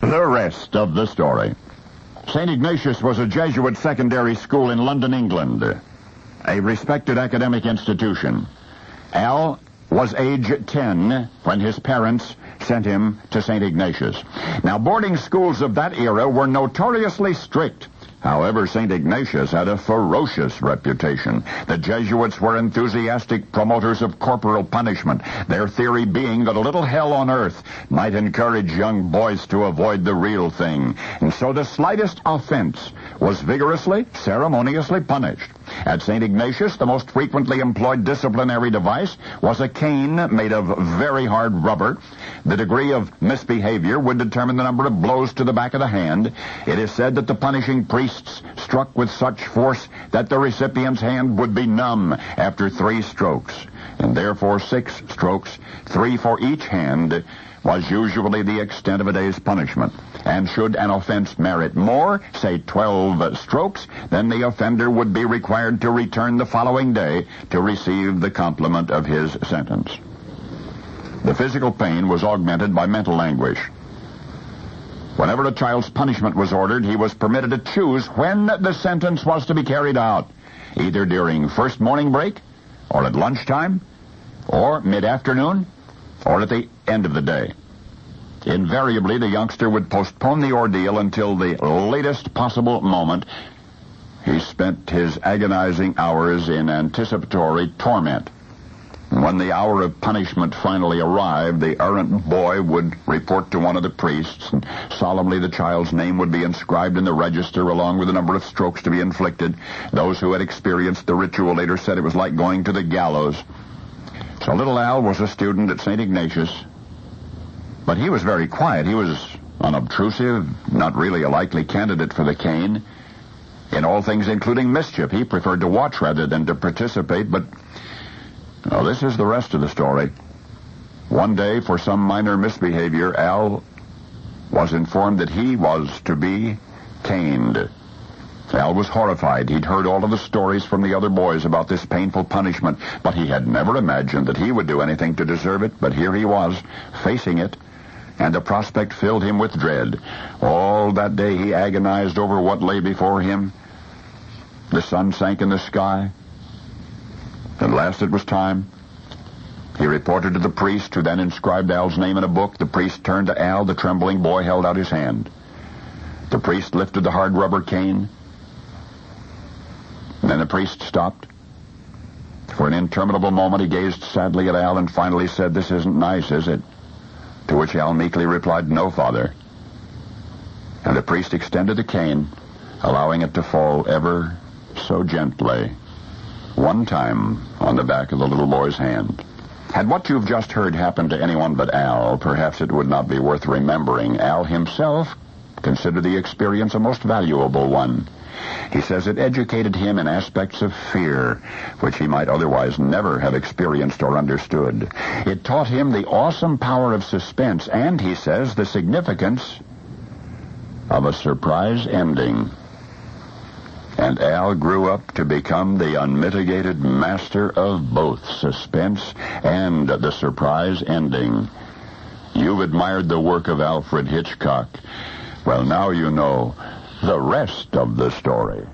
The rest of the story. St. Ignatius was a Jesuit secondary school in London, England, a respected academic institution. Al was age 10 when his parents sent him to St. Ignatius. Now, boarding schools of that era were notoriously strict. However, St. Ignatius had a ferocious reputation. The Jesuits were enthusiastic promoters of corporal punishment, their theory being that a little hell on earth might encourage young boys to avoid the real thing. And so the slightest offense was vigorously, ceremoniously punished. At St. Ignatius, the most frequently employed disciplinary device was a cane made of very hard rubber. The degree of misbehavior would determine the number of blows to the back of the hand. It is said that the punishing priests struck with such force that the recipient's hand would be numb after 3 strokes, and therefore 6 strokes, 3 for each hand, was usually the extent of a day's punishment. And should an offense merit more, say 12 strokes, then the offender would be required to return the following day to receive the complement of his sentence. The physical pain was augmented by mental anguish. Whenever a child's punishment was ordered, he was permitted to choose when the sentence was to be carried out, either during first morning break, or at lunchtime, or mid-afternoon, or at the end of the day. Invariably, the youngster would postpone the ordeal until the latest possible moment. He spent his agonizing hours in anticipatory torment. When the hour of punishment finally arrived, the errant boy would report to one of the priests, and solemnly the child's name would be inscribed in the register along with the number of strokes to be inflicted. Those who had experienced the ritual later said it was like going to the gallows. So little Al was a student at St. Ignatius, but he was very quiet. He was unobtrusive, not really a likely candidate for the cane. In all things, including mischief, he preferred to watch rather than to participate, but this is the rest of the story. One day, for some minor misbehavior, Al was informed that he was to be caned. Al was horrified. He'd heard all of the stories from the other boys about this painful punishment, but he had never imagined that he would do anything to deserve it. But here he was, facing it, and the prospect filled him with dread. All that day he agonized over what lay before him. The sun sank in the sky. At last it was time. He reported to the priest, who then inscribed Al's name in a book. The priest turned to Al. The trembling boy held out his hand. The priest lifted the hard rubber cane. And then the priest stopped. For an interminable moment he gazed sadly at Al and finally said, "This isn't nice, is it?" To which Al meekly replied, "No, Father." And the priest extended the cane, allowing it to fall ever so gently, one time on the back of the little boy's hand. Had what you've just heard happened to anyone but Al, perhaps it would not be worth remembering. Al himself considered the experience a most valuable one. He says it educated him in aspects of fear, which he might otherwise never have experienced or understood. It taught him the awesome power of suspense, and, he says, the significance of a surprise ending. And Al grew up to become the unmitigated master of both suspense and the surprise ending. You've admired the work of Alfred Hitchcock. Well, now you know the rest of the story.